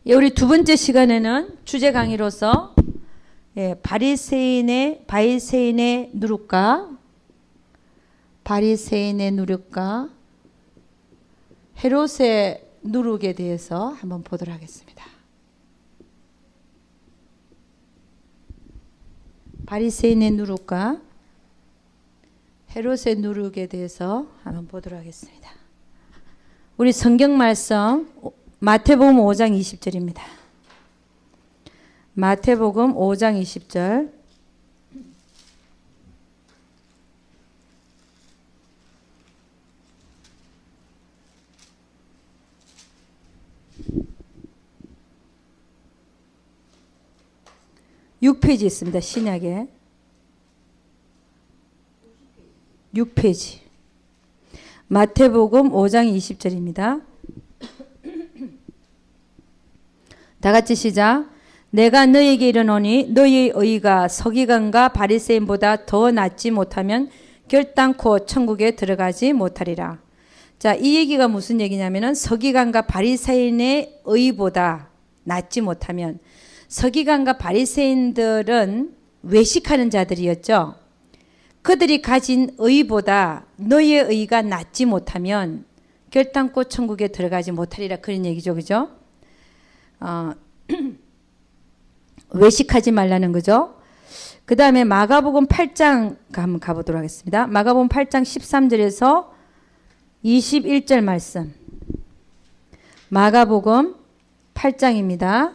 예, 우리 두 번째 시간에는 주제 강의로서 바리새인의 누룩과 헤롯의 누룩에 대해서 한번 보도록 하겠습니다. 바리새인의 누룩과 헤롯의 누룩에 대해서 한번 보도록 하겠습니다. 우리 성경 말씀 마태복음 5장 20절입니다. 마태복음 5장 20절. (6페이지) 있습니다. 신약에 6페이지. 마태복음 5장 20절입니다. 다 같이 시작. 내가 너희에게 이르노니 너희의 의가 서기관과 바리새인보다 더 낫지 못하면 결단코 천국에 들어가지 못하리라. 자, 이 얘기가 무슨 얘기냐면은 서기관과 바리새인의 의보다 낫지 못하면, 서기관과 바리새인들은 외식하는 자들이었죠. 그들이 가진 의보다 너희의 의가 낫지 못하면 결단코 천국에 들어가지 못하리라, 그런 얘기죠. 그죠? 외식하지 말라는 거죠. 그 다음에 마가복음 8장 한번 가보도록 하겠습니다. 마가복음 8장 13절에서 21절 말씀. 마가복음 8장입니다.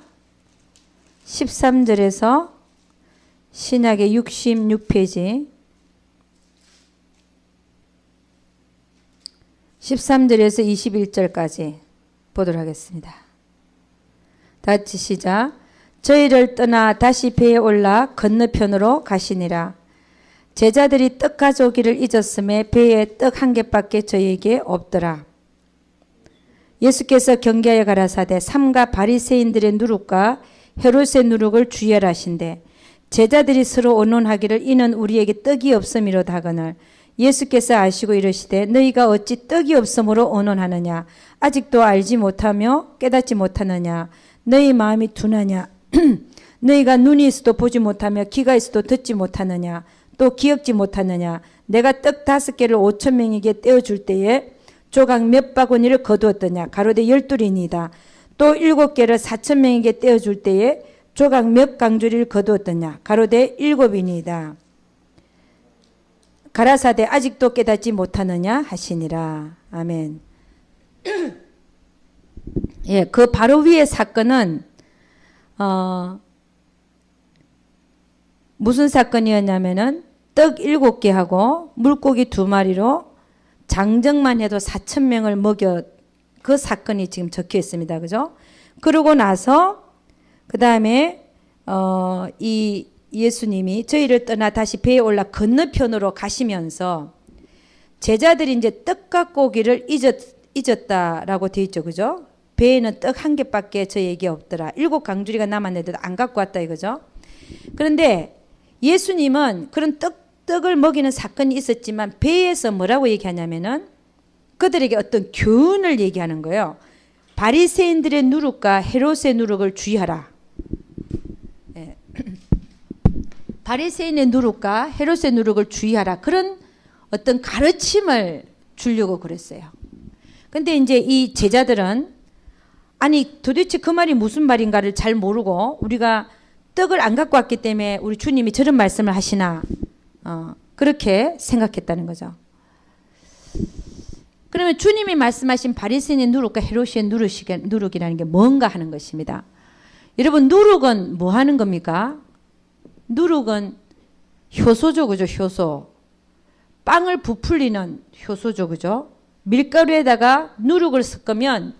13절에서 신약의 66페이지 13절에서 21절까지 보도록 하겠습니다. 같이 시작. 저희를 떠나 다시 배에 올라 건너편으로 가시니라. 제자들이 떡 가져오기를 잊었음에 배에 떡 한 개밖에 저희에게 없더라. 예수께서 경계하여 가라사대 삼가 바리새인들의 누룩과 헤롯의 누룩을 주의하라신대. 제자들이 서로 언론하기를 이는 우리에게 떡이 없음이로다 하거늘 예수께서 아시고 이르시되 너희가 어찌 떡이 없음으로 언론하느냐. 아직도 알지 못하며 깨닫지 못하느냐. 너희 마음이 둔하냐. 너희가 눈이 있어도 보지 못하며 귀가 있어도 듣지 못하느냐. 또 기억지 못하느냐. 내가 떡 5개를 5,000명에게 떼어줄 때에 조각 몇 바구니를 거두었더냐. 가로되 12이니이다. 또 7개를 4,000명에게 떼어줄 때에 조각 몇 강주리를 거두었더냐. 가로되 7이니이다. 가라사대 아직도 깨닫지 못하느냐 하시니라. 아멘. 예, 그 바로 위의 사건은 무슨 사건이었냐면은 떡 7개하고 물고기 2마리로 장정만 해도 4,000명을 먹여, 그 사건이 지금 적혀 있습니다. 그죠? 그러고 나서 그 다음에 이 예수님이 저희를 떠나 다시 배에 올라 건너편으로 가시면서 제자들이 이제 떡 갖고 오기를 잊었다라고 되어 있죠. 그죠? 배에는 떡 1개밖에 저에게 없더라. 7 강주리가 남았는데도 안 갖고 왔다 이거죠. 그런데 예수님은 그런 떡을 먹이는 사건이 있었지만 배에서 뭐라고 얘기하냐면은 그들에게 어떤 교훈을 얘기하는 거예요. 바리새인들의 누룩과 헤롯의 누룩을 주의하라. 예. 바리새인의 누룩과 헤롯의 누룩을 주의하라. 그런 어떤 가르침을 주려고 그랬어요. 근데 이제 이 제자들은 아니 도대체 그 말이 무슨 말인가를 잘 모르고 우리가 떡을 안 갖고 왔기 때문에 우리 주님이 저런 말씀을 하시나 그렇게 생각했다는 거죠. 그러면 주님이 말씀하신 바리새인의 누룩과 헤롯의 누룩이라는 게 뭔가 하는 것입니다. 여러분, 누룩은 뭐 하는 겁니까? 누룩은 효소죠. 그죠? 효소. 빵을 부풀리는 효소죠. 그죠? 밀가루에다가 누룩을 섞으면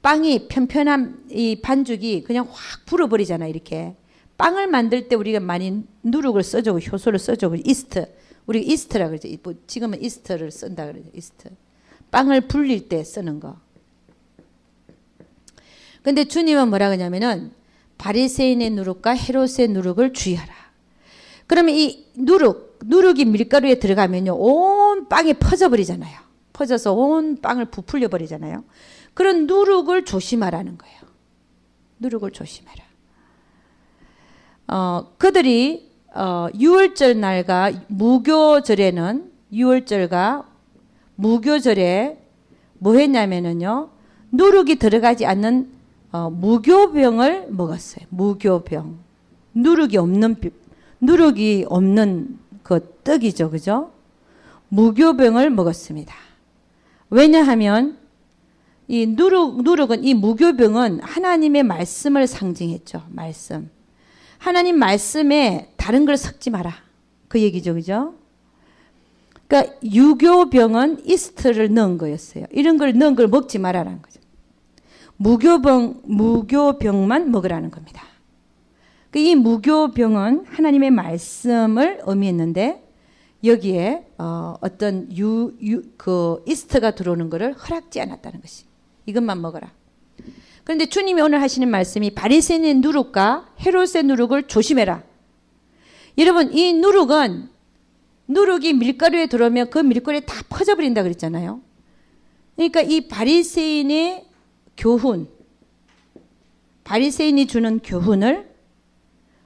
빵이 편편한 이 반죽이 그냥 확 불어버리잖아요. 이렇게. 빵을 만들 때 우리가 많이 누룩을 써주고 효소를 써주고 이스트. 우리가 이스트라 그러죠. 지금은 이스트를 쓴다 그러죠. 이스트. 빵을 불릴 때 쓰는 거. 근데 주님은 뭐라 그러냐면은 바리새인의 누룩과 헤롯의 누룩을 주의하라. 그러면 이 누룩이 밀가루에 들어가면요. 온 빵이 퍼져버리잖아요. 퍼져서 온 빵을 부풀려 버리잖아요. 그런 누룩을 조심하라는 거예요. 누룩을 조심해라. 그들이 6월절 날과 무교절에는 6월절과 무교절에 뭐 했냐면은요. 누룩이 들어가지 않는 무교병을 먹었어요. 무교병. 누룩이 없는 그 떡이죠. 그죠? 무교병을 먹었습니다. 왜냐하면 이 누룩은 이 무교병은 하나님의 말씀을 상징했죠. 말씀. 하나님 말씀에 다른 걸 섞지 마라. 그 얘기죠. 그죠? 그러니까 유교병은 이스트를 넣은 거였어요. 이런 걸 넣은 걸 먹지 말라는 거죠. 무교병만 먹으라는 겁니다. 이 무교병은 하나님의 말씀을 의미했는데 여기에 어떤 그 이스트가 들어오는 것을 허락지 않았다는 것이. 이것만 먹어라. 그런데 주님이 오늘 하시는 말씀이 바리새인의 누룩과 헤롯의 누룩을 조심해라. 여러분 이 누룩이 밀가루에 들어오면 그 밀가루에 다 퍼져버린다 그랬잖아요. 그러니까 이 바리새인의 교훈, 바리새인이 주는 교훈을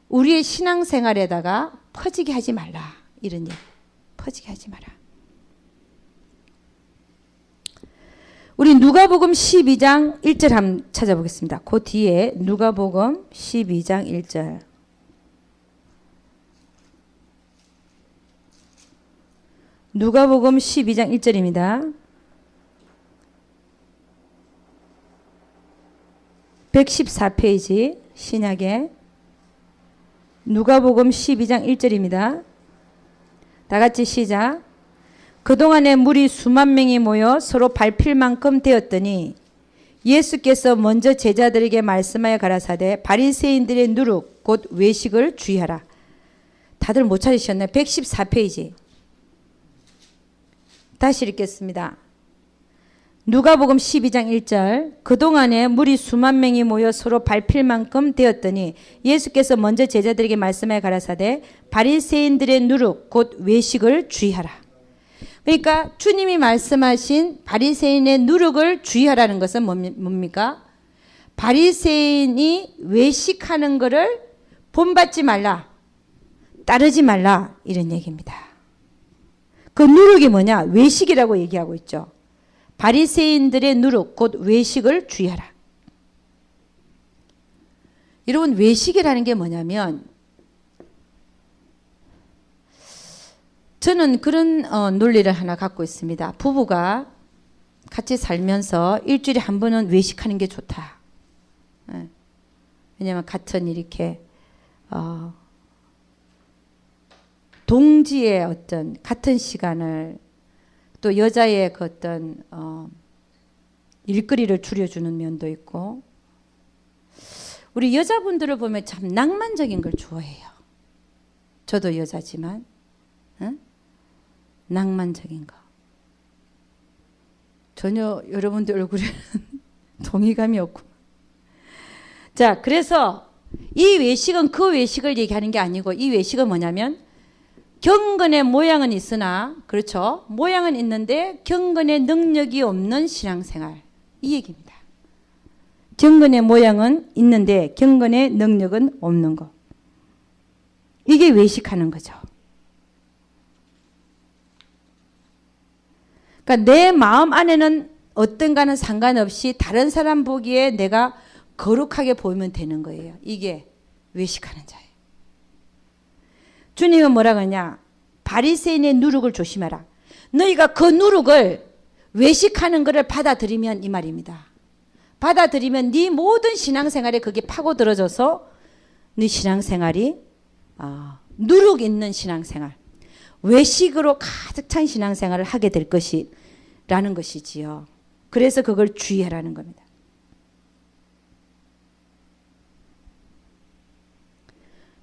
우리의 신앙생활에다가 퍼지게 하지 말라. 이런 얘기. 퍼지게 하지 마라. 우리 누가복음 12장 1절 한번 찾아보겠습니다. 그 뒤에 누가복음 12장 1절. 누가복음 12장 1절입니다. 114페이지 신약에 누가복음 12장 1절입니다. 다 같이 시작. 그동안에 무리 수만 명이 모여 서로 밟힐 만큼 되었더니 예수께서 먼저 제자들에게 말씀하여 가라사대 바리새인들의 누룩 곧 외식을 주의하라. 다들 못 찾으셨나요? 114페이지. 다시 읽겠습니다. 누가복음 12장 1절. 그동안에 무리 수만 명이 모여 서로 밟힐 만큼 되었더니 예수께서 먼저 제자들에게 말씀하여 가라사대 바리새인들의 누룩 곧 외식을 주의하라. 그러니까 주님이 말씀하신 바리새인의 누룩을 주의하라는 것은 뭡니까? 바리새인이 외식하는 것을 본받지 말라. 따르지 말라. 이런 얘기입니다. 그 누룩이 뭐냐? 외식이라고 얘기하고 있죠. 바리새인들의 누룩 곧 외식을 주의하라. 여러분 외식이라는 게 뭐냐면 저는 그런 논리를 하나 갖고 있습니다. 부부가 같이 살면서 일주일에 한 번은 외식하는 게 좋다. 왜냐하면 같은 이렇게 동지의 어떤 같은 시간을 또 여자의 그 어떤 일거리를 줄여주는 면도 있고 우리 여자분들을 보면 참 낭만적인 걸 좋아해요. 저도 여자지만 낭만적인 거. 전혀 여러분들 얼굴에는 동의감이 없고. 자, 그래서 이 외식은 그 외식을 얘기하는 게 아니고 이 외식은 뭐냐면 경건의 모양은 있으나 그렇죠. 모양은 있는데 경건의 능력이 없는 신앙생활. 이 얘기입니다. 경건의 모양은 있는데 경건의 능력은 없는 거. 이게 외식하는 거죠. 그러니까 내 마음 안에는 어떤가는 상관없이 다른 사람 보기에 내가 거룩하게 보이면 되는 거예요. 이게 외식하는 자예요. 주님은 뭐라고 하냐? 바리새인의 누룩을 조심하라. 너희가 그 누룩을 외식하는 것을 받아들이면 이 말입니다. 받아들이면 네 모든 신앙생활에 그게 파고들어져서 네 신앙생활이 누룩 있는 신앙생활, 외식으로 가득 찬 신앙생활을 하게 될 것이라는 것이지요. 그래서 그걸 주의하라는 겁니다.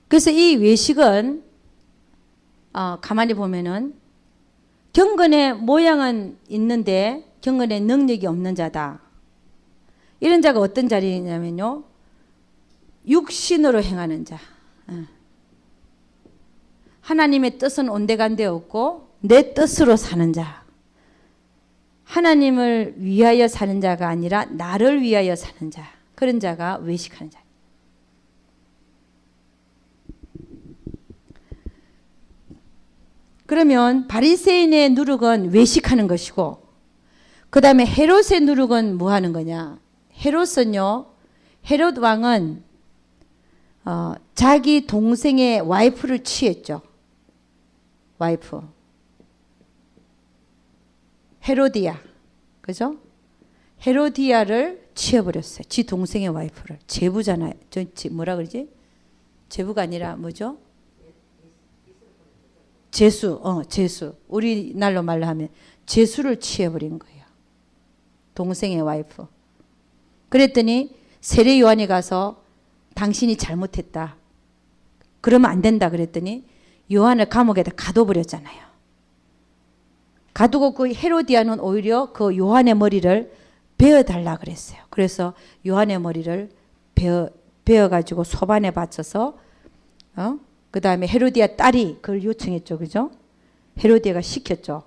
그래서 이 외식은 가만히 보면은 경건의 모양은 있는데 경건의 능력이 없는 자다. 이런 자가 어떤 자리냐면요. 육신으로 행하는 자. 하나님의 뜻은 온데간데 없고 내 뜻으로 사는 자. 하나님을 위하여 사는 자가 아니라 나를 위하여 사는 자. 그런 자가 외식하는 자. 그러면 바리새인의 누룩은 외식하는 것이고, 그 다음에 헤롯의 누룩은 뭐 하는 거냐? 헤롯은요, 헤롯 왕은 자기 동생의 와이프를 취했죠. 와이프. 헤로디아. 그죠? 헤로디아를 취해버렸어요. 지 동생의 와이프를. 제부잖아요. 뭐라 그러지? 제부가 아니라 뭐죠? 제수. 제수. 우리날로 말로 하면 제수를 취해버린 거예요. 동생의 와이프. 그랬더니 세례 요한이 가서 당신이 잘못했다. 그러면 안 된다 그랬더니 요한을 감옥에다 가둬버렸잖아요. 가두고 그 헤로디아는 오히려 그 요한의 머리를 베어달라 그랬어요. 그래서 요한의 머리를 베어가지고 소반에 받쳐서 그 다음에 헤로디아 딸이 그걸 요청했죠. 그죠? 헤로디아가 시켰죠.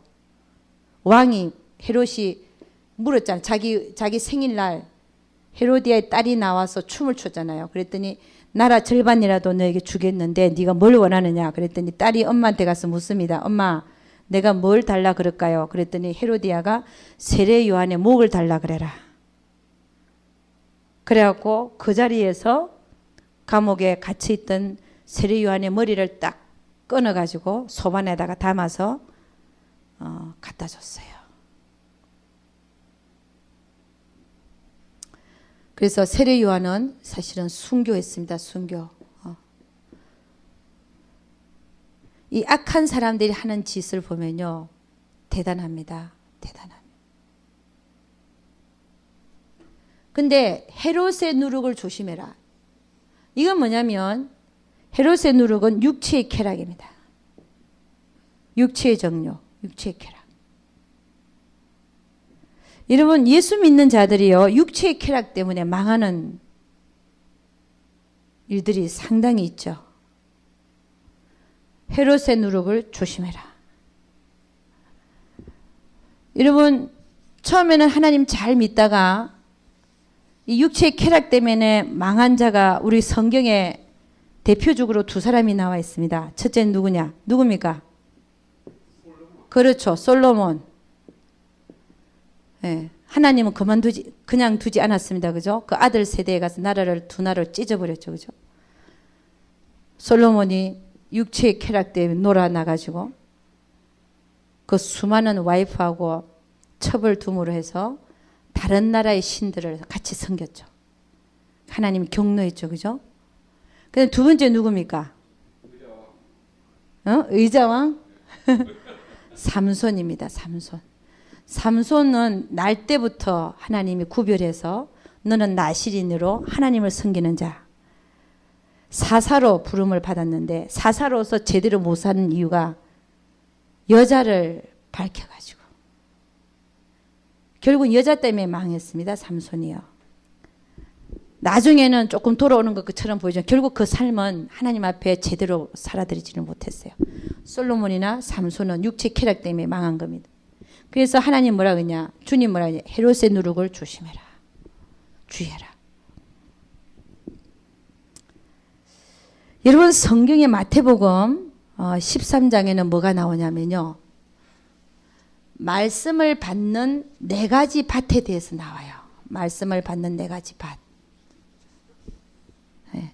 왕이 헤롯이 물었잖아요. 자기 생일날 헤로디아의 딸이 나와서 춤을 췄잖아요. 그랬더니 나라 절반이라도 너에게 주겠는데 네가 뭘 원하느냐. 그랬더니 딸이 엄마한테 가서 묻습니다. 엄마, 내가 뭘 달라 그럴까요? 그랬더니 헤로디아가 세례 요한의 목을 달라 그래라. 그래갖고 그 자리에서 감옥에 갇혀있던 세례 요한의 머리를 딱 끊어가지고 소반에다가 담아서 갖다 줬어요. 그래서 세례 요한은 사실은 순교했습니다. 순교. 이 악한 사람들이 하는 짓을 보면요, 대단합니다. 대단합니다. 근데 헤롯의 누룩을 조심해라. 이건 뭐냐면 헤롯의 누룩은 육체의 쾌락입니다. 육체의 정욕, 육체의 쾌락. 여러분, 예수 믿는 자들이요, 육체의 쾌락 때문에 망하는 일들이 상당히 있죠. 헤롯의 누룩을 조심해라. 여러분, 처음에는 하나님 잘 믿다가 이 육체의 쾌락 때문에 망한 자가 우리 성경에 대표적으로 두 사람이 나와 있습니다. 첫째는 누구냐? 누굽니까? 그렇죠. 솔로몬. 네. 하나님은 그냥 두지 않았습니다. 그죠? 그 아들 세대에 가서 두 나라를 찢어버렸죠. 그죠? 솔로몬이 육체의 쾌락 때문에 놀아나가지고 그 수많은 와이프하고 첩을둠으로 해서 다른 나라의 신들을 같이 섬겼죠. 하나님이 경노했죠. 그죠? 그다음 두 번째 누굽니까? 의자왕? 삼손입니다. 삼손. 삼손은 날 때부터 하나님이 구별해서 너는 나실인으로 하나님을 섬기는 자. 사사로 부름을 받았는데 사사로서 제대로 못 사는 이유가 여자를 밝혀가지고 결국 여자 때문에 망했습니다. 삼손이요. 나중에는 조금 돌아오는 것처럼 보이죠. 결국 그 삶은 하나님 앞에 제대로 살아들이지는 못했어요. 솔로몬이나 삼손은 육체 쾌락 때문에 망한 겁니다. 그래서 하나님 뭐라 그러냐, 주님 뭐라 그러냐, 헤롯의 누룩을 조심해라, 주의해라. 여러분, 성경의 마태복음 13장에는 뭐가 나오냐면요, 말씀을 받는 네 가지 밭에 대해서 나와요. 말씀을 받는 네 가지 밭. 네.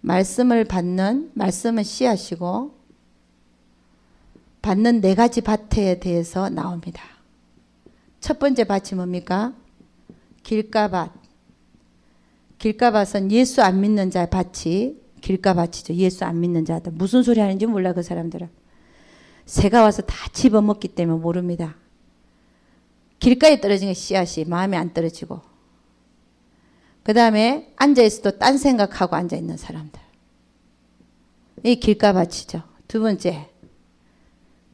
말씀은 씨앗이고 받는 네 가지 밭에 대해서 나옵니다. 첫 번째 밭이 뭡니까? 길가밭. 길가밭은 예수 안 믿는 자 밭이 길가밭이죠. 예수 안 믿는 자들. 무슨 소리 하는지 몰라 그 사람들은. 새가 와서 다 집어먹기 때문에 모릅니다. 길가에 떨어진 게 씨앗이 마음에 안 떨어지고, 그 다음에 앉아있어도 딴 생각하고 앉아있는 사람들. 이 길가밭이죠. 두 번째,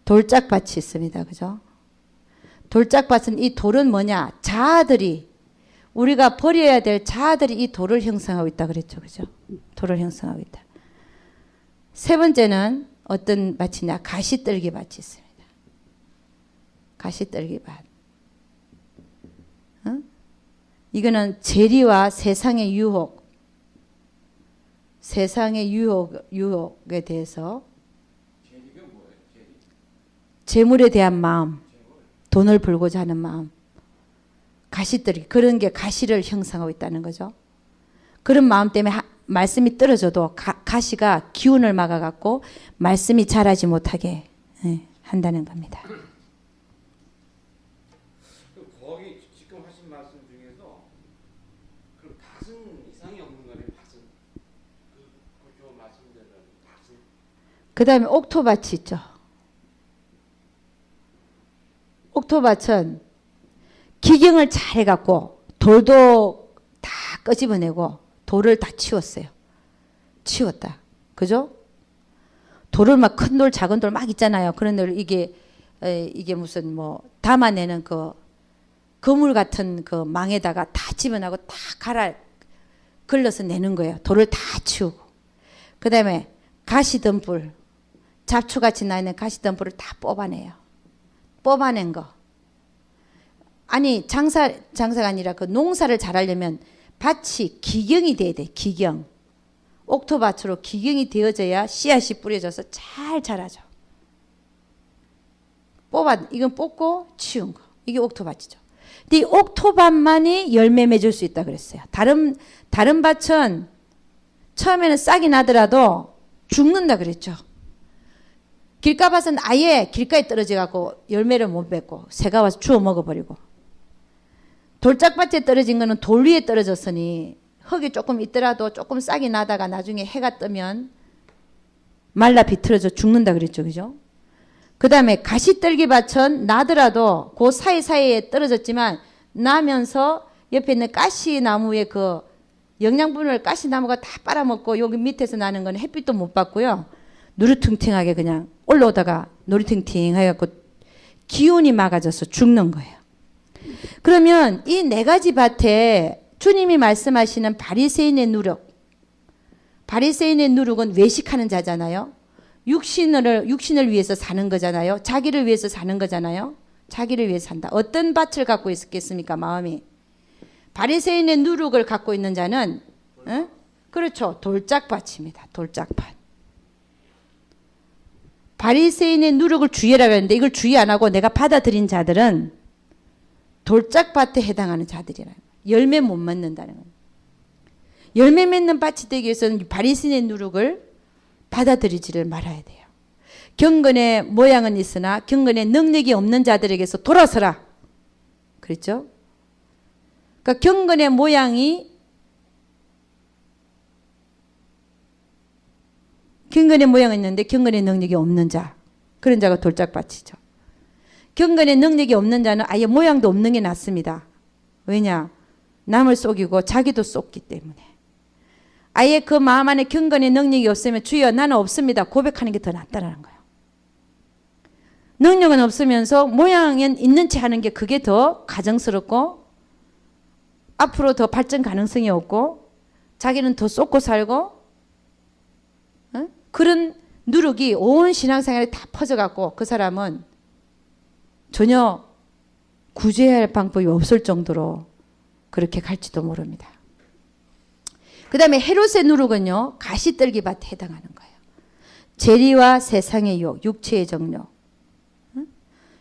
돌짝밭이 있습니다. 그죠? 돌짝밭은 이 돌은 뭐냐? 자아들이, 우리가 버려야 될 자아들이 이 돌을 형성하고 있다 그랬죠. 그죠? 돌을 형성하고 있다. 세 번째는 어떤 밭이냐? 가시떨기 밭이 있습니다. 가시떨기 밭. 이거는 재리와 세상의 유혹에 대해서 재물에 대한 마음, 돈을 벌고자 하는 마음, 가시떨기, 그런 게 가시를 형성하고 있다는 거죠. 그런 마음 때문에 말씀이 떨어져도 가시가 기운을 막아갖고 말씀이 자라지 못하게 한다는 겁니다. 거기 지금 하신 말씀 중에서 그럼 밭은 이상이 없는 거네. 밭은 그 말씀대로 밭은. 그 다음에 옥토밭이 있죠. 옥토밭은 기경을 잘 해갖고 돌도 다 끄집어내고 돌을 다 치웠어요. 치웠다. 그죠? 돌을 막 큰 돌, 작은 돌 막 있잖아요. 그런 돌 이게 무슨 뭐 담아내는 그 그물 같은 그 망에다가 다 집어넣고 다 걸러서 내는 거예요. 돌을 다 치우고. 그 다음에 가시덤불, 잡초같이 나 있는 가시덤불을 다 뽑아내요. 뽑아낸 거. 아니 장사가 아니라 그 농사를 잘하려면 밭이 기경이 돼야 돼. 기경. 옥토밭으로 기경이 되어져야 씨앗이 뿌려져서 잘 자라죠. 이건 뽑고 치운 거. 이게 옥토밭이죠. 근데 이 옥토밭만이 열매 맺을 수 있다 그랬어요. 다른 밭은 처음에는 싹이 나더라도 죽는다 그랬죠. 길가밭은 아예 길가에 떨어져 갖고 열매를 못 맺고 새가 와서 주워 먹어버리고, 돌짝밭에 떨어진 거는 돌 위에 떨어졌으니 흙이 조금 있더라도 조금 싹이 나다가 나중에 해가 뜨면 말라 비틀어져 죽는다 그랬죠. 그죠? 그 다음에 가시떨기밭은 나더라도 그 사이사이에 떨어졌지만 나면서 옆에 있는 가시나무의 그 영양분을 가시나무가 다 빨아먹고 여기 밑에서 나는 건 햇빛도 못 받고요. 누르퉁퉁하게 그냥 올라오다가 노리팅팅 해갖고 기운이 막아져서 죽는 거예요. 그러면 이 네 가지 밭에 주님이 말씀하시는 바리새인의 누룩, 바리새인의 누룩은 외식하는 자잖아요. 육신을 위해서 사는 거잖아요. 자기를 위해서 사는 거잖아요. 자기를 위해서 산다. 어떤 밭을 갖고 있겠습니까? 마음이. 바리새인의 누룩을 갖고 있는 자는 그렇죠. 돌짝밭입니다. 돌짝밭. 바리새인의 누룩을 주의하라고 했는데 이걸 주의 안 하고 내가 받아들인 자들은 돌짝밭에 해당하는 자들이라는 거예요. 열매 못 맺는다는 거예요. 열매 맺는 밭이 되기 위해서는 바리새인의 누룩을 받아들이지를 말아야 돼요. 경건의 모양은 있으나 경건의 능력이 없는 자들에게서 돌아서라. 그랬죠? 그러니까 경건의 모양이 있는데 경건의 능력이 없는 자, 그런 자가 돌짝밭이죠. 경건의 능력이 없는 자는 아예 모양도 없는 게 낫습니다. 왜냐? 남을 속이고 자기도 속기 때문에. 아예 그 마음 안에 경건의 능력이 없으면 주여 나는 없습니다. 고백하는 게 더 낫다는 거예요. 능력은 없으면서 모양은 있는 채 하는 게 그게 더 가정스럽고 앞으로 더 발전 가능성이 없고 자기는 더 쏟고 살고 그런 누룩이 온 신앙생활에 다 퍼져갖고 그 사람은 전혀 구제해야 할 방법이 없을 정도로 그렇게 갈지도 모릅니다. 그 다음에 헤롯의 누룩은요, 가시떨기밭에 해당하는 거예요. 재리와 세상의 유혹, 육체의 정욕.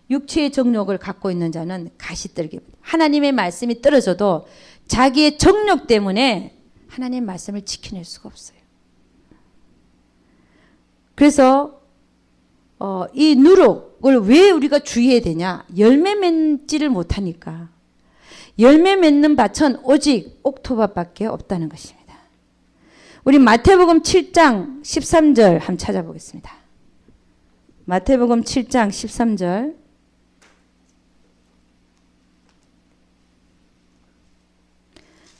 육체의 정욕을 갖고 있는 자는 가시떨기밭. 하나님의 말씀이 떨어져도 자기의 정욕 때문에 하나님의 말씀을 지켜낼 수가 없어요. 그래서 이 누룩을 왜 우리가 주의해야 되냐? 열매 맺지를 못하니까. 열매 맺는 밭은 오직 옥토밭밖에 없다는 것입니다. 우리 마태복음 7장 13절 한번 찾아보겠습니다. 마태복음 7장 13절.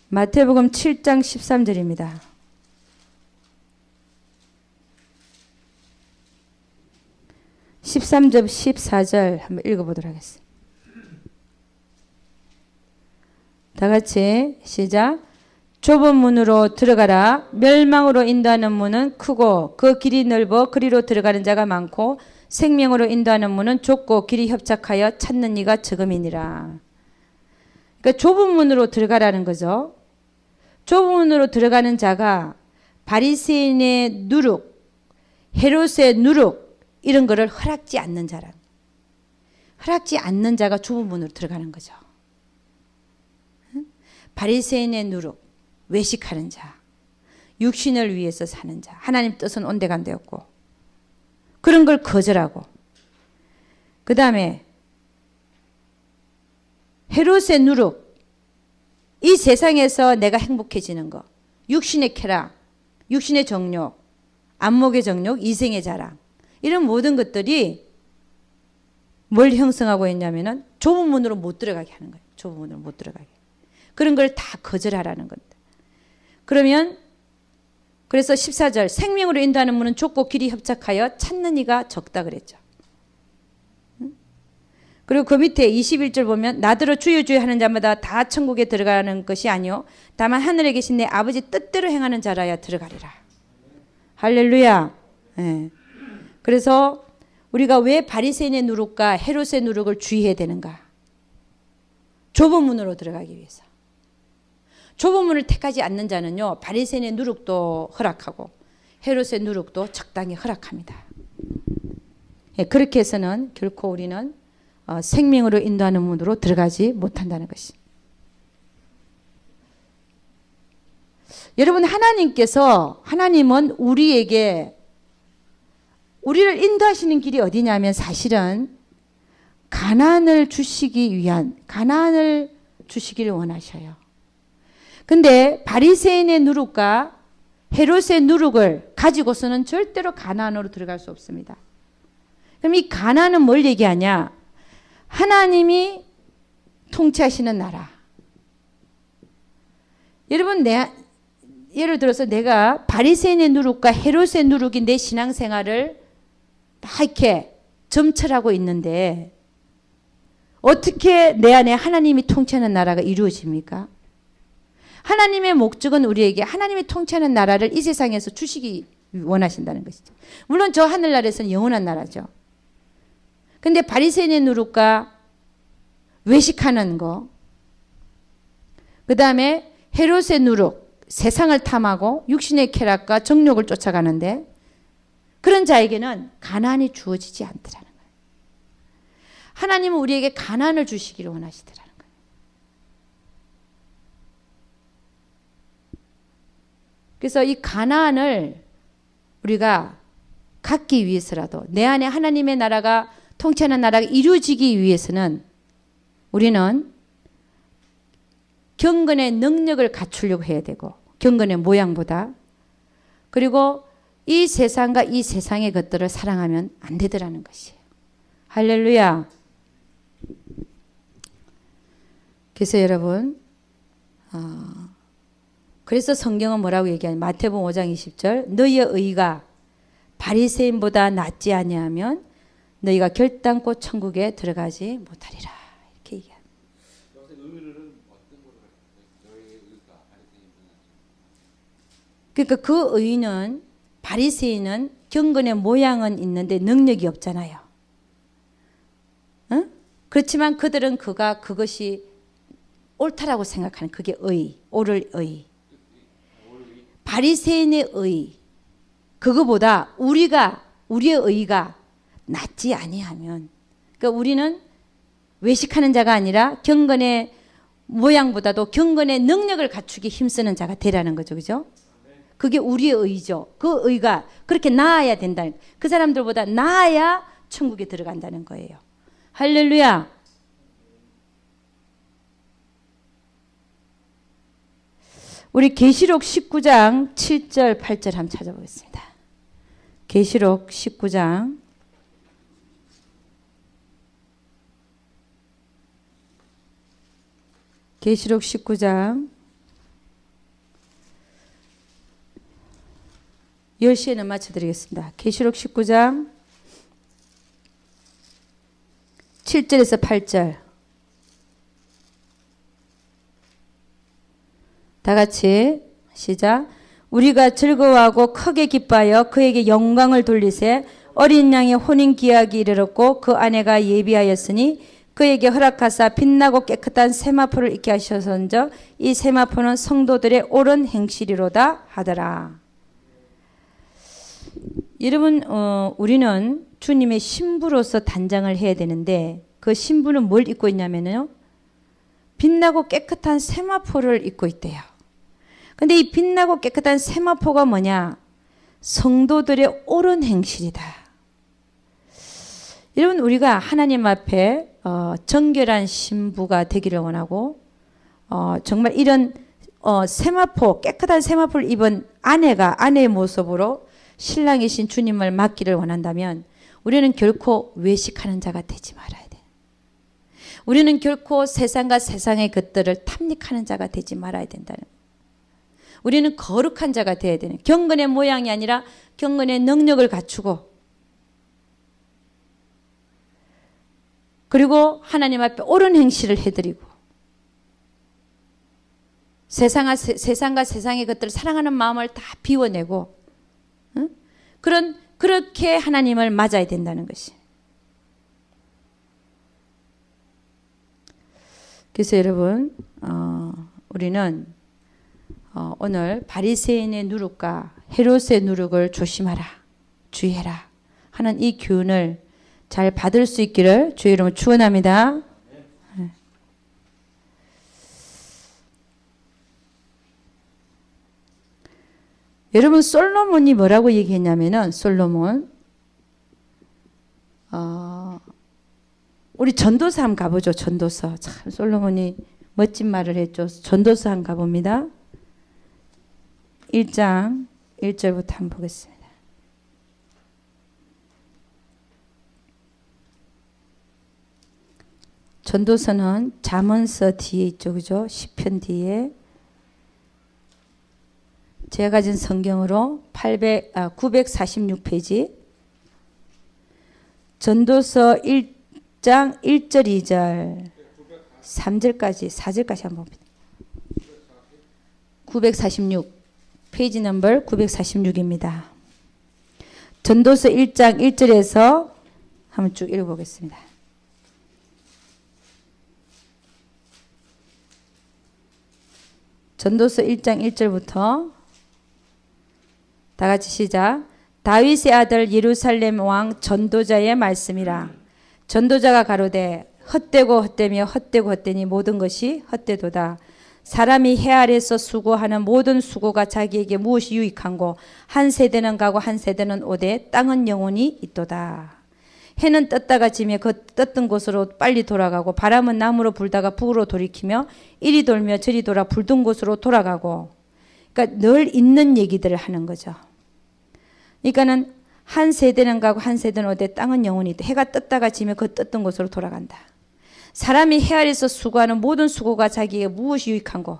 마태복음 7장 13절입니다. 13절 14절 한번 읽어보도록 하겠습니다. 다 같이 시작. 좁은 문으로 들어가라. 멸망으로 인도하는 문은 크고 그 길이 넓어 그리로 들어가는 자가 많고 생명으로 인도하는 문은 좁고 길이 협착하여 찾는 이가 적음이니라. 그러니까 좁은 문으로 들어가라는 거죠. 좁은 문으로 들어가는 자가 바리새인의 누룩, 헤롯의 누룩 이런 거를 허락지 않는 자라. 허락지 않는 자가 좁은 문으로 들어가는 거죠. 바리새인의 누룩, 외식하는 자, 육신을 위해서 사는 자, 하나님 뜻은 온데간데 없고 그런 걸 거절하고, 그 다음에 헤롯의 누룩, 이 세상에서 내가 행복해지는 거, 육신의 쾌락, 육신의 정욕, 안목의 정욕, 이생의 자랑, 이런 모든 것들이 뭘 형성하고 있냐면은 좁은 문으로 못 들어가게 하는 거예요. 좁은 문으로 못 들어가게. 그런 걸 다 거절하라는 겁니다. 그러면 그래서 14절 생명으로 인도하는 문은 좁고 길이 협착하여 찾는 이가 적다 그랬죠. 그리고 그 밑에 21절 보면 나더러 주여 주여 하는 자마다 다 천국에 들어가는 것이 아니요 다만 하늘에 계신 내 아버지 뜻대로 행하는 자라야 들어가리라. 할렐루야. 네. 그래서 우리가 왜 바리새인의 누룩과 헤롯의 누룩을 주의해야 되는가? 좁은 문으로 들어가기 위해서. 좁은 문을 택하지 않는 자는요, 바리새인의 누룩도 허락하고 헤롯의 누룩도 적당히 허락합니다. 예, 그렇게 해서는 결코 우리는 생명으로 인도하는 문으로 들어가지 못한다는 것이. 여러분, 하나님은 우리에게 우리를 인도하시는 길이 어디냐면 사실은 가나안을 주시기를 원하셔요. 근데 바리새인의 누룩과 헤롯의 누룩을 가지고서는 절대로 가나안으로 들어갈 수 없습니다. 그럼 이 가나안은 뭘 얘기하냐? 하나님이 통치하시는 나라. 여러분, 예를 들어서 내가 바리새인의 누룩과 헤롯의 누룩이 내 신앙생활을 다 이렇게 점철하고 있는데 어떻게 내 안에 하나님이 통치하는 나라가 이루어집니까? 하나님의 목적은 우리에게 하나님이 통치하는 나라를 이 세상에서 주시기 원하신다는 것이죠. 물론 저 하늘나라에서는 영원한 나라죠. 근데 바리새인의 누룩과 외식하는 거, 그 다음에 헤롯의 누룩, 세상을 탐하고 육신의 쾌락과 정욕을 쫓아가는데 그런 자에게는 가난이 주어지지 않더라는 거예요. 하나님은 우리에게 가난을 주시기를 원하시더라는 거예요. 그래서 이 가난을 우리가 갖기 위해서라도 내 안에 하나님의 나라가 통치하는 나라가 이루어지기 위해서는 우리는 경건의 능력을 갖추려고 해야 되고 경건의 모양보다, 그리고 이 세상과 이 세상의 것들을 사랑하면 안 되더라는 것이에요. 할렐루야. 그래서 여러분, 그래서 성경은 뭐라고 얘기하냐? 마태복음 5장 20절 너희의 의가 바리새인보다 낫지 아니하면 너희가 결단코 천국에 들어가지 못하리라. 이렇게 얘기합니다. 여기서 의는 어떤 거를 너희의 의가 바리새인보다 그러니까 그 의는, 바리새인은 경건의 모양은 있는데 능력이 없잖아요. 응? 그렇지만 그들은 그것이 옳다라고 생각하는, 그게 의, 옳을 의. 바리새인의 의, 그거보다 우리의 의가 낫지 아니하면, 그러니까 우리는 외식하는 자가 아니라 경건의 모양보다도 경건의 능력을 갖추기 힘쓰는 자가 되라는 거죠. 그죠? 그게 우리의 의죠. 그 의가 그렇게 나아야 된다는, 그 사람들보다 나아야 천국에 들어간다는 거예요. 할렐루야. 우리 계시록 19장 7절 8절 한번 찾아보겠습니다. 계시록 19장 계시록 19장 10시에는 맞춰드리겠습니다. 계시록 19장 7절에서 8절 다 같이 시작. 우리가 즐거워하고 크게 기뻐하여 그에게 영광을 돌리세 어린 양의 혼인 기약이 이르렀고 그 아내가 예비하였으니 그에게 허락하사 빛나고 깨끗한 세마포를 입게 하셔서인즉 이 세마포는 성도들의 옳은 행실이로다 하더라. 여러분, 우리는 주님의 신부로서 단장을 해야 되는데 그 신부는 뭘 입고 있냐면요, 빛나고 깨끗한 세마포를 입고 있대요. 근데 이 빛나고 깨끗한 세마포가 뭐냐? 성도들의 옳은 행실이다. 여러분, 우리가 하나님 앞에 정결한 신부가 되기를 원하고 정말 이런 세마포, 깨끗한 세마포를 입은 아내가 아내의 모습으로 신랑이신 주님을 맡기를 원한다면 우리는 결코 외식하는 자가 되지 말아야 돼. 우리는 결코 세상과 세상의 것들을 탐닉하는 자가 되지 말아야 된다는 거예요. 우리는 거룩한 자가 되어야 되는, 경건의 모양이 아니라 경건의 능력을 갖추고, 그리고 하나님 앞에 옳은 행실을 해드리고, 세상과 세상의 것들을 사랑하는 마음을 다 비워내고, 그렇게 하나님을 맞아야 된다는 것이. 그래서 여러분, 우리는 오늘 바리새인의 누룩과 헤롯의 누룩을 조심하라, 주의해라 하는 이 교훈을 잘 받을 수 있기를 주의 이름으로 축원합니다. 네. 여러분, 솔로몬이 뭐라고 얘기했냐면은, 솔로몬, 우리 전도서 한번 가보죠. 전도서. 참 솔로몬이 멋진 말을 했죠. 전도서 한번 가봅니다. 1장 1절부터 한번 보겠습니다. 전도서는 잠언서 뒤에 있죠. 그죠? 시편 뒤에. 제가 가진 성경으로 946페이지. 전도서 1장 1절 2절 3절까지 4절까지 한번 봅니다. 946 페이지 넘버 946입니다. 전도서 1장 1절에서 한번 쭉 읽어보겠습니다. 전도서 1장 1절부터 다 같이 시작. 다윗의 아들 예루살렘 왕 전도자의 말씀이라. 전도자가 가로되 헛되고 헛되며 헛되고 헛되니 모든 것이 헛되도다. 사람이 해 아래서 수고하는 모든 수고가 자기에게 무엇이 유익한고 한 세대는 가고 한 세대는 오되 땅은 영원히 있도다. 해는 떴다가 지며 그 떴던 곳으로 빨리 돌아가고 바람은 남으로 불다가 북으로 돌이키며 이리 돌며 저리 돌아 불던 곳으로 돌아가고. 그러니까 늘 있는 얘기들을 하는 거죠. 그러니까는 한 세대는 가고 한 세대는 오되 땅은 영원히 있다. 해가 떴다가 지며 그 떴던 곳으로 돌아간다. 사람이 해 아래서 수고하는 모든 수고가 자기에게 무엇이 유익한고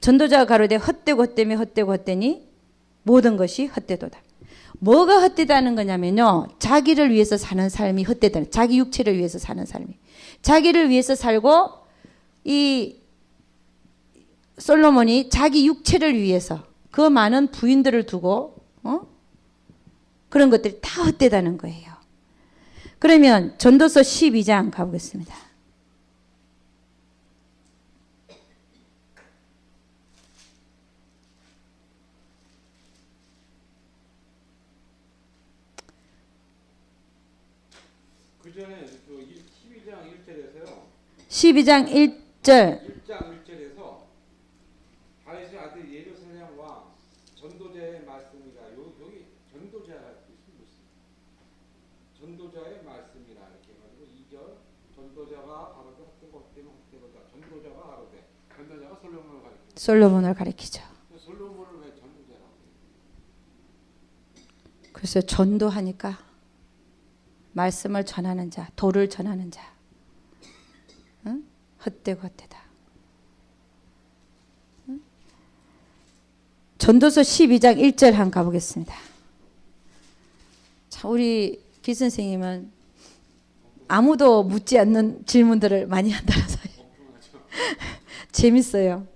전도자가 가로되 헛되고 헛되며 헛되고 헛되니 모든 것이 헛되도다. 뭐가 헛되다는 거냐면요, 자기를 위해서 사는 삶이 헛되다. 자기 육체를 위해서 사는 삶이, 자기를 위해서 살고, 이 솔로몬이 자기 육체를 위해서 그 많은 부인들을 두고 그런 것들이 다 헛되다는 거예요. 그러면 전도서 12장 가보겠습니다. 그 전에 그 12장 1절에서요. 12장 1절. 1장 1절에서 다윗의 아들 예루살렘 왕 전도자의 말씀이라. 여기 전도자가 있습니다. 전도자의 말씀이라 이렇게 해가지고 2절 전도자가 가로되 헛되고 헛되면 헛되도다. 전도자가 가로되, 전도자가 솔로몬을 가리키죠. 솔로몬을 가리키죠. 솔로몬을 왜 전도자라고 해요? 그래서 전도하니까 말씀을 전하는 자, 도를 전하는 자, 응? 헛되고 헛되다. 응? 전도서 12장 1절 한번 가보겠습니다. 자, 우리 기 선생님은 아무도 묻지 않는 질문들을 많이 한다라서 재밌어요.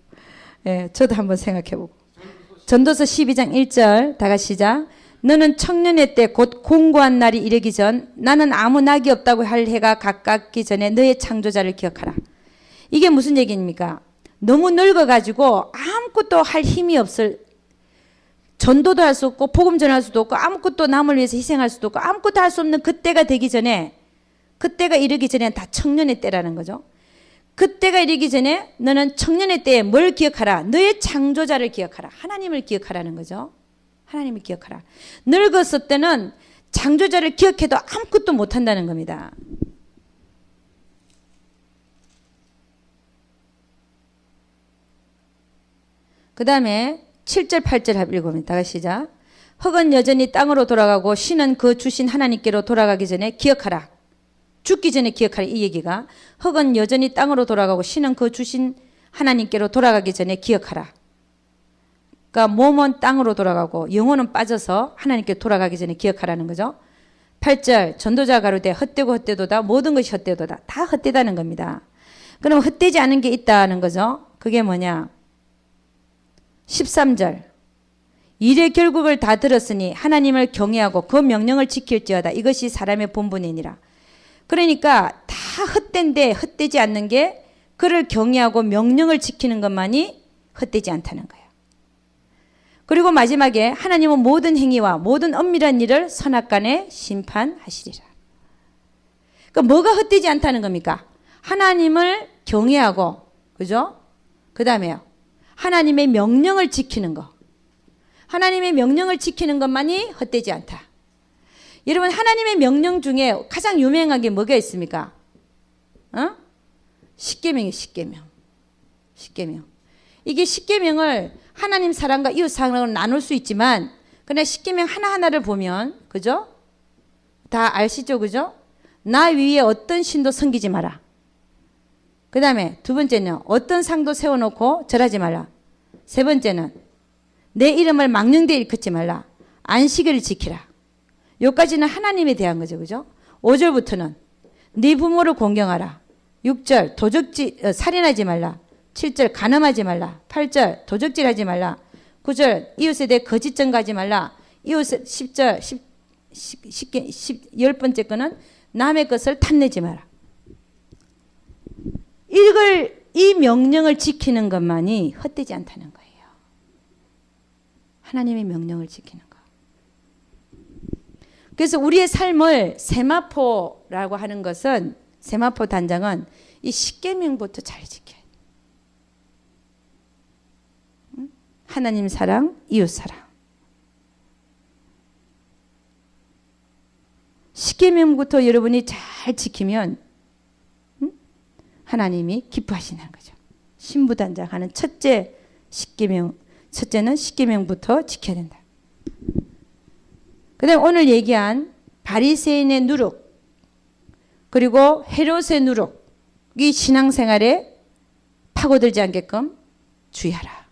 예, 저도 한번 생각해보고. 전도서 12장 1절 다 같이 시작. 너는 청년의 때 곧 공고한 날이 이르기 전 나는 아무 낙이 없다고 할 해가 가깝기 전에 너의 창조자를 기억하라. 이게 무슨 얘기입니까? 너무 늙어가지고 아무것도 할 힘이 없을, 전도도 할 수 없고 복음 전할 수도 없고 아무것도 남을 위해서 희생할 수도 없고 아무것도 할 수 없는 그때가 되기 전에, 그때가 이르기 전에 다 청년의 때라는 거죠. 그때가 이르기 전에 너는 청년의 때에 뭘 기억하라? 너의 창조자를 기억하라. 하나님을 기억하라는 거죠. 하나님을 기억하라. 늙었을 때는 창조자를 기억해도 아무것도 못한다는 겁니다. 그 다음에 7절 8절 읽어봅니다. 다시 시작. 흙은 여전히 땅으로 돌아가고 신은 그 주신 하나님께로 돌아가기 전에 기억하라. 죽기 전에 기억하라. 이 얘기가 흙은 여전히 땅으로 돌아가고 신은 그 주신 하나님께로 돌아가기 전에 기억하라. 그러니까 몸은 땅으로 돌아가고 영혼은 빠져서 하나님께 돌아가기 전에 기억하라는 거죠. 8절 전도자 가로되 헛되고 헛되도다. 모든 것이 헛되도다. 다 헛되다는 겁니다. 그럼 헛되지 않은 게 있다는 거죠. 그게 뭐냐. 13절 일의 결국을 다 들었으니 하나님을 경외하고 그 명령을 지킬지어다. 이것이 사람의 본분이니라. 그러니까 다 헛된데 헛되지 않는 게 그를 경외하고 명령을 지키는 것만이 헛되지 않다는 거예요. 그리고 마지막에 하나님은 모든 행위와 모든 엄밀한 일을 선악간에 심판하시리라. 그러니까 뭐가 헛되지 않다는 겁니까? 하나님을 경외하고, 그죠? 그 다음에요. 하나님의 명령을 지키는 거. 하나님의 명령을 지키는 것만이 헛되지 않다. 여러분, 하나님의 명령 중에 가장 유명한 게 뭐가 있습니까? 십계명이에요. 십계명. 이게 십계명을 하나님 사랑과 이웃 사랑으로 나눌 수 있지만, 그러나 십계명 하나하나를 보면, 그죠? 다 아시죠? 그죠? 나 위에 어떤 신도 섬기지 마라. 그 다음에 두 번째는 어떤 상도 세워놓고 절하지 말라. 세 번째는 내 이름을 망령되이 일컫지 말라. 안식일을 지키라. 여기까지는 하나님에 대한 거죠. 그죠? 5절부터는 네 부모를 공경하라. 6절 살인하지 말라. 7절 간음하지 말라. 8절 도적질하지 말라. 9절 이웃에 대해 거짓 증거하지 말라. 이웃 10절 10번째 거는 남의 것을 탐내지 마라. 이 명령을 지키는 것만이 헛되지 않다는 거예요. 하나님의 명령을 지키는 것. 그래서 우리의 삶을 세마포라고 하는 것은, 세마포 단장은 이 십계명부터 잘 지켜야 돼요. 하나님 사랑, 이웃 사랑. 십계명부터 여러분이 잘 지키면 하나님이 기뻐하시는 거죠. 신부단장하는 첫째 십계명, 첫째는 십계명부터 지켜야 된다. 그 다음에 오늘 얘기한 바리새인의 누룩, 그리고 헤롯의 누룩이 신앙생활에 파고들지 않게끔 주의하라.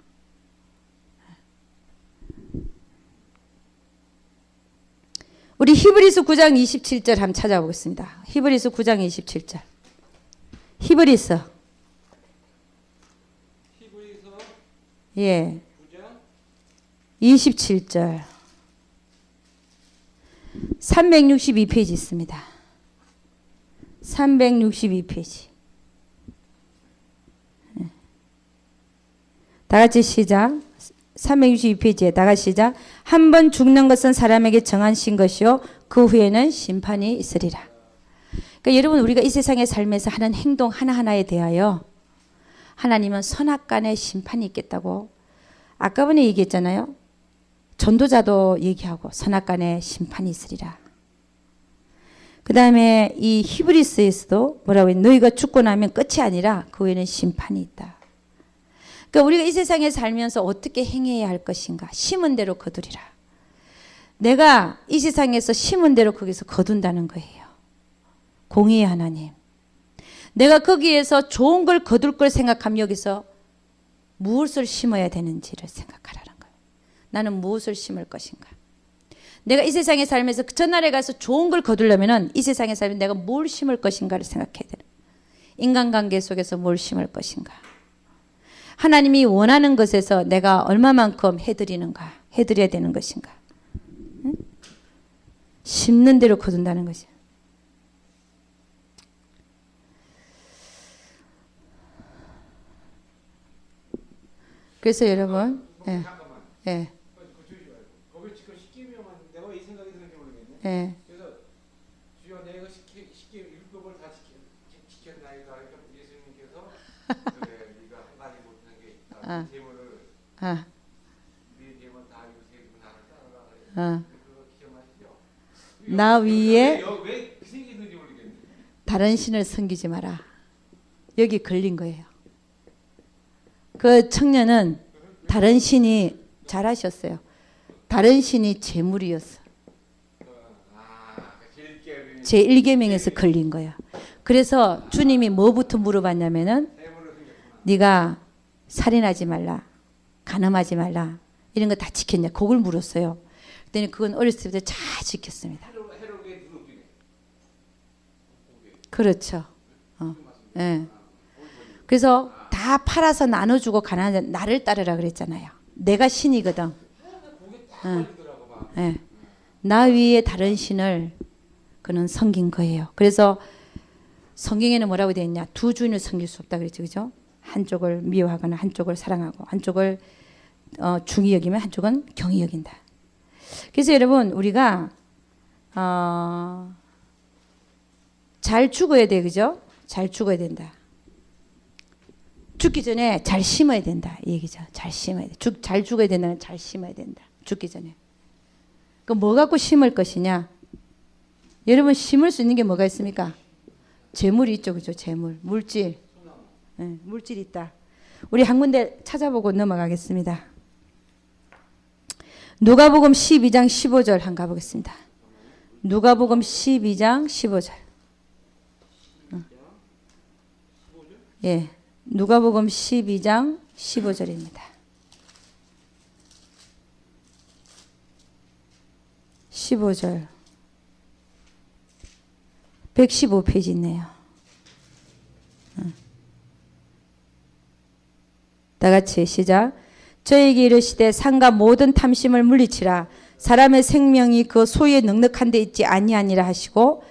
우리 히브리서 9장 27절 한번 찾아보겠습니다. 히브리서 9장 27절. 히브리서. 예. 27절. 362페이지 있습니다. 362페이지. 다 같이 시작. 362페이지에 다 같이 시작. 한 번 죽는 것은 사람에게 정하신 것이요 그 후에는 심판이 있으리라. 그러니까 여러분, 우리가 이 세상에 살면서 하는 행동 하나하나에 대하여 하나님은 선악간에 심판이 있겠다고 아까 전에 얘기했잖아요. 전도자도 얘기하고 선악간에 심판이 있으리라. 그 다음에 이 히브리스에서도 뭐라고 했냐, 너희가 죽고 나면 끝이 아니라 그 후에는 심판이 있다. 그러니까 우리가 이 세상에 살면서 어떻게 행해야 할 것인가. 심은 대로 거두리라. 내가 이 세상에서 심은 대로 거기서 거둔다는 거예요. 공의의 하나님. 내가 거기에서 좋은 걸 거둘 걸 생각하면 여기서 무엇을 심어야 되는지를 생각하라는 거예요. 나는 무엇을 심을 것인가. 내가 이 세상에 살면서 저 나라에 가서 좋은 걸 거두려면 이 세상에 살면 내가 뭘 심을 것인가를 생각해야 돼요. 인간관계 속에서 뭘 심을 것인가. 하나님이 원하는 것에서 내가 얼마만큼 해드리는가, 해드려야 되는 것인가. 응? 심는 대로 거둔다는 거죠. 그래서 여러분, 예, 잠깐만. 예, 고쳐주지 말고. 거기 지금 십계명은 내가 이 생각이 드는지 모르겠네. 예. 그래서 주여 내가 십계 율법을 다 지켰나이다. 그러니까 예수님께서 그래 네가 한 가지 못한 게 있다. 아. 재물을 아, 네 재물 다 유세고 나를 따르라 그래. 아. 그거 기억나시죠? 나 위에 왜그 생각이 드는지 모르겠네. 다른 신을 섬기지 마라. 여기 걸린 거예요. 그 청년은 다른 신이 잘하셨어요. 다른 신이 재물이었어. 제1계명에서 걸린 거야. 그래서 주님이 뭐부터 물어봤냐면은 네가 살인하지 말라. 간음하지 말라. 이런 거 다 지켰냐? 그걸 물었어요. 그랬더니 그건 어렸을 때부터 잘 지켰습니다. 그렇죠. 예. 그래서 다 팔아서 나눠주고 가난한 나를 따르라 그랬잖아요. 내가 신이거든. 예. 나 위에 다른 신을 그는 섬긴 거예요. 그래서 성경에는 뭐라고 되어 있냐? 두 주인을 섬길 수 없다 그랬죠, 그죠? 한쪽을 미워하거나 한쪽을 사랑하고 한쪽을 중히 여기면 한쪽은 경히 여긴다. 그래서 여러분 우리가 잘 죽어야 돼, 그죠? 잘 죽어야 된다. 죽기 전에 잘 심어야 된다 이 얘기죠. 잘 심어야 돼. 잘 죽어야 된다는 잘 심어야 된다. 죽기 전에. 그 뭐 갖고 심을 것이냐? 여러분 심을 수 있는 게 뭐가 있습니까? 재물이 있죠, 그죠? 재물, 물질, 네, 물질이 있다. 우리 한 군데 찾아보고 넘어가겠습니다. 누가복음 12장 15절 한번 가보겠습니다. 누가복음 12장 15절. 예. 누가복음 12장 15절입니다. 15절. 115페이지 있네요. 다 같이 시작. 저에게 이르시되 상가 모든 탐심을 물리치라. 사람의 생명이 그 소유에 넉넉한 데 있지 아니하니라 하시고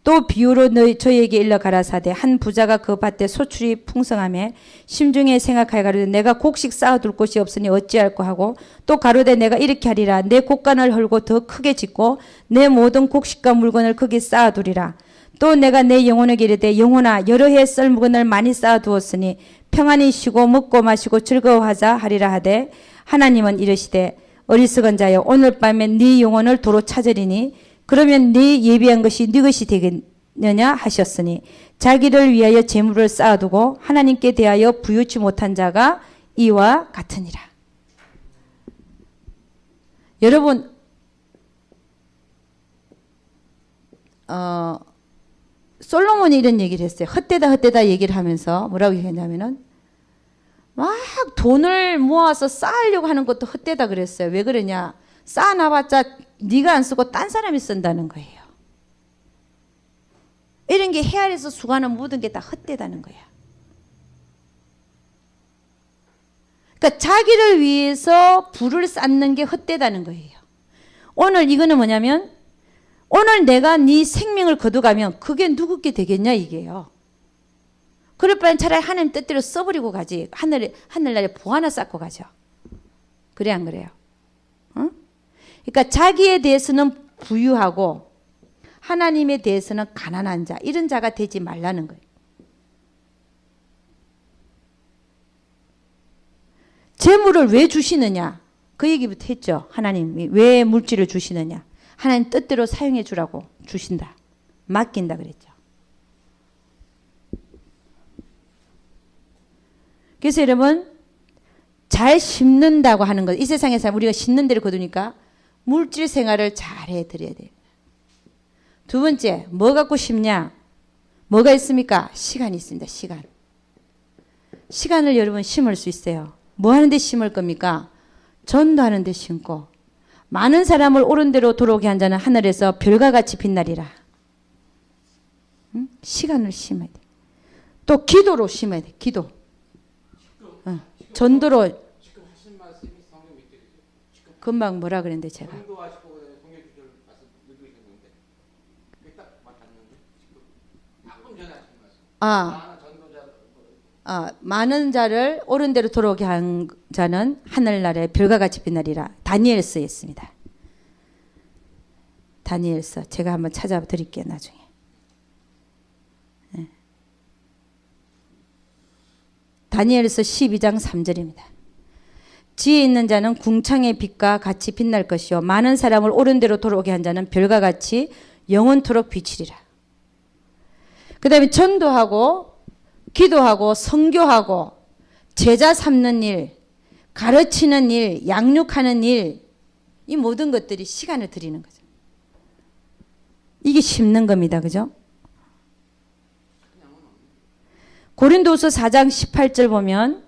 또 비유로 저희에게 일러 가라사대 한 부자가 그 밭에 소출이 풍성하며 심중에 생각하여 가로되 내가 곡식 쌓아둘 곳이 없으니 어찌할꼬 하고 또 가로되 내가 이렇게 하리라 내 곡간을 헐고 더 크게 짓고 내 모든 곡식과 물건을 거기 쌓아두리라. 또 내가 내 영혼에게 이르되 영혼아 여러 해 썰 물건을 많이 쌓아두었으니 평안히 쉬고 먹고 마시고 즐거워하자 하리라 하되 하나님은 이르시되 어리석은 자여 오늘 밤에 네 영혼을 도로 찾으리니 그러면 네 예비한 것이 네 것이 되겠느냐 하셨으니 자기를 위하여 재물을 쌓아두고 하나님께 대하여 부유치 못한 자가 이와 같으니라. 여러분 솔로몬이 이런 얘기를 했어요. 헛되다 얘기를 하면서 뭐라고 얘기했냐면은 막 돈을 모아서 쌓으려고 하는 것도 헛되다 그랬어요. 왜 그러냐? 쌓아놔봤자 네가 안 쓰고 딴 사람이 쓴다는 거예요. 이런 게 헤아려서 수고하는 모든 게 다 헛되다는 거야. 그러니까 자기를 위해서 부를 쌓는 게 헛되다는 거예요. 오늘 이거는 뭐냐면 오늘 내가 네 생명을 거둬가면 그게 누구께 되겠냐 이게요. 그럴 바엔 차라리 하나님 뜻대로 써버리고 가지. 하늘나라에 보 하나 쌓고 가죠. 그래 안 그래요? 응? 그러니까 자기에 대해서는 부유하고 하나님에 대해서는 가난한 자 이런 자가 되지 말라는 거예요. 재물을 왜 주시느냐? 그 얘기부터 했죠. 하나님이 왜 물질을 주시느냐? 하나님 뜻대로 사용해 주라고 주신다. 맡긴다 그랬죠. 그래서 여러분 잘 심는다고 하는 것, 이 세상에서 우리가 심는 대로 거두니까 물질 생활을 잘 해드려야 돼요. 두 번째, 뭐 갖고 심냐? 뭐가 있습니까? 시간이 있습니다. 시간. 시간을 여러분 심을 수 있어요. 뭐 하는데 심을 겁니까? 전도하는 데 심고 많은 사람을 옳은 대로 돌아오게 한 자는 하늘에서 별과 같이 빛나리라. 응? 시간을 심어야 돼. 또 기도로 심어야 돼. 기도. 전도로. 지금 하신 말씀이 성경 밑에 금방 뭐라 그랬는데 제가. 전도하시고 성경 구절 말씀 읽으셨는데 아, 많은 전도자 많은 자를 옳은 대로 돌아오게 한 자는 하늘나라에 별과 같이 빛나리라. 다니엘서에 있습니다. 다니엘서 제가 한번 찾아드릴게요 나중에. 네. 다니엘서 12장 3절입니다. 지혜 있는 자는 궁창의 빛과 같이 빛날 것이요 많은 사람을 옳은 대로 돌아오게 한 자는 별과 같이 영원토록 비치리라. 그 다음에 전도하고 기도하고 선교하고 제자 삼는 일, 가르치는 일, 양육하는 일, 이 모든 것들이 시간을 들이는 거죠. 이게 심는 겁니다. 그죠? 고린도후서 4장 18절 보면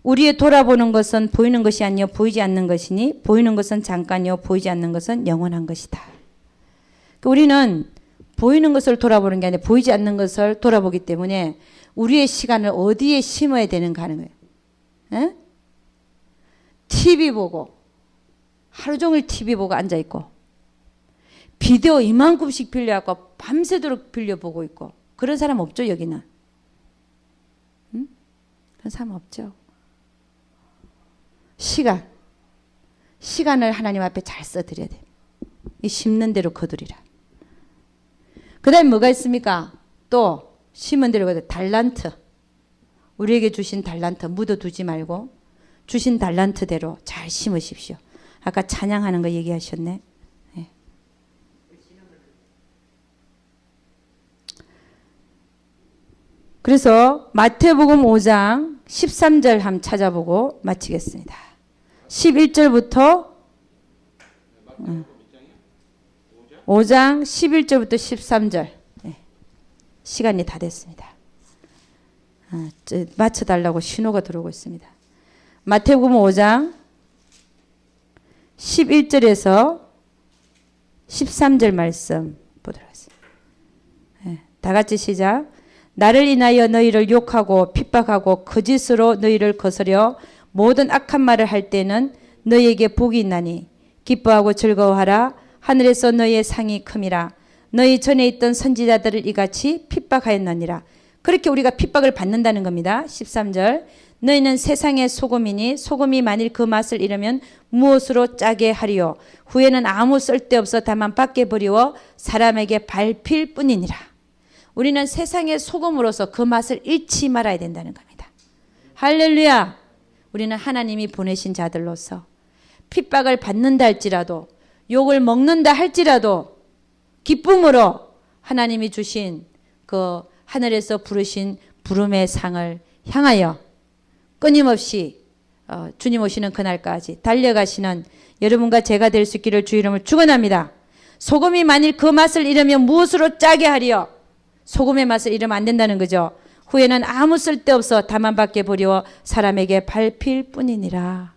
우리의 돌아보는 것은 보이는 것이 아니요 보이지 않는 것이니 보이는 것은 잠깐이요 보이지 않는 것은 영원한 것이다. 그러니까 우리는 보이는 것을 돌아보는 게 아니라 보이지 않는 것을 돌아보기 때문에 우리의 시간을 어디에 심어야 되는가 하는 거예요. 에? TV 보고 하루 종일 TV 보고 앉아있고 비디오 이만큼씩 빌려갖고 밤새도록 빌려보고 있고 그런 사람 없죠 여기는? 응? 그런 사람 없죠. 시간을 하나님 앞에 잘 써드려야 돼요. 이 심는 대로 거두리라. 그 다음에 뭐가 있습니까? 또 심은 대로 거두리라. 달란트. 우리에게 주신 달란트 묻어두지 말고 주신 달란트대로 잘 심으십시오. 아까 찬양하는 거 얘기하셨네. 네. 그래서 마태복음 5장 13절 한번 찾아보고 마치겠습니다. 11절부터 5장 11절부터 13절. 네. 시간이 다 됐습니다. 맞춰달라고 신호가 들어오고 있습니다. 마태복음 5장 11절에서 13절 말씀 보도록 하겠습니다. 네. 다 같이 시작. 나를 인하여 너희를 욕하고 핍박하고 거짓으로 너희를 거스려 모든 악한 말을 할 때는 너희에게 복이 있나니 기뻐하고 즐거워하라. 하늘에서 너희의 상이 큼이라. 너희 전에 있던 선지자들을 이같이 핍박하였느니라. 그렇게 우리가 핍박을 받는다는 겁니다. 13절. 너희는 세상의 소금이니 소금이 만일 그 맛을 잃으면 무엇으로 짜게 하리요. 후에는 아무 쓸데없어 다만 밖에 버리워 사람에게 밟힐 뿐이니라. 우리는 세상의 소금으로서 그 맛을 잃지 말아야 된다는 겁니다. 할렐루야. 우리는 하나님이 보내신 자들로서 핍박을 받는다 할지라도 욕을 먹는다 할지라도 기쁨으로 하나님이 주신 그 하늘에서 부르신 부름의 상을 향하여 끊임없이 주님 오시는 그날까지 달려가시는 여러분과 제가 될 수 있기를 주 이름을 축원합니다. 소금이 만일 그 맛을 잃으면 무엇으로 짜게 하리요. 소금의 맛을 잃으면 안 된다는 거죠. 후에는 아무 쓸데없어 다만 밖에 버리워 사람에게 밟힐 뿐이니라.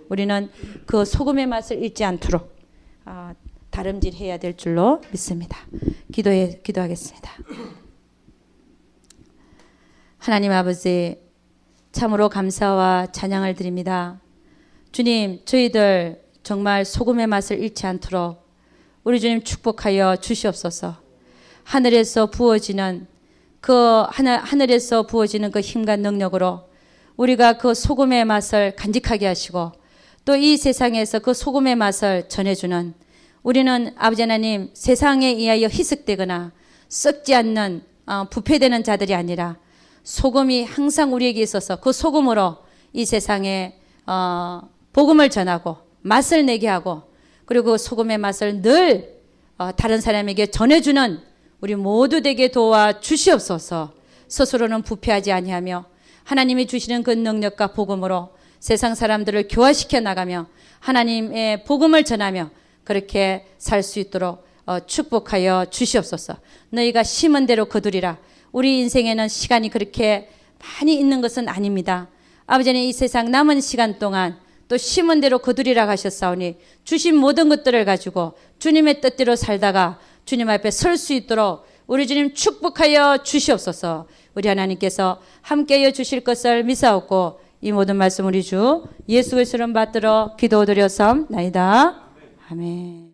우리는 그 소금의 맛을 잃지 않도록 다름질해야 될 줄로 믿습니다. 기도하겠습니다. 하나님 아버지, 참으로 감사와 찬양을 드립니다. 주님, 저희들 정말 소금의 맛을 잃지 않도록 우리 주님 축복하여 주시옵소서. 하늘에서 부어지는 그 힘과 능력으로 우리가 그 소금의 맛을 간직하게 하시고 또 이 세상에서 그 소금의 맛을 전해주는 우리는 아버지 하나님 세상에 의하여 희석되거나 썩지 않는 부패되는 자들이 아니라 소금이 항상 우리에게 있어서 그 소금으로 이 세상에 복음을 전하고 맛을 내게 하고 그리고 그 소금의 맛을 늘 다른 사람에게 전해주는 우리 모두 되게 도와 주시옵소서. 스스로는 부패하지 아니하며 하나님이 주시는 그 능력과 복음으로 세상 사람들을 교화시켜 나가며 하나님의 복음을 전하며 그렇게 살 수 있도록 축복하여 주시옵소서. 너희가 심은 대로 거두리라. 우리 인생에는 시간이 그렇게 많이 있는 것은 아닙니다. 아버지는 이 세상 남은 시간 동안 또 심은 대로 거두리라 하셨사오니 주신 모든 것들을 가지고 주님의 뜻대로 살다가 주님 앞에 설 수 있도록 우리 주님 축복하여 주시옵소서. 우리 하나님께서 함께하여 주실 것을 믿사옵고 이 모든 말씀 우리 주 예수 그리스도를 받들어 기도드렸사옵나이다. 아멘.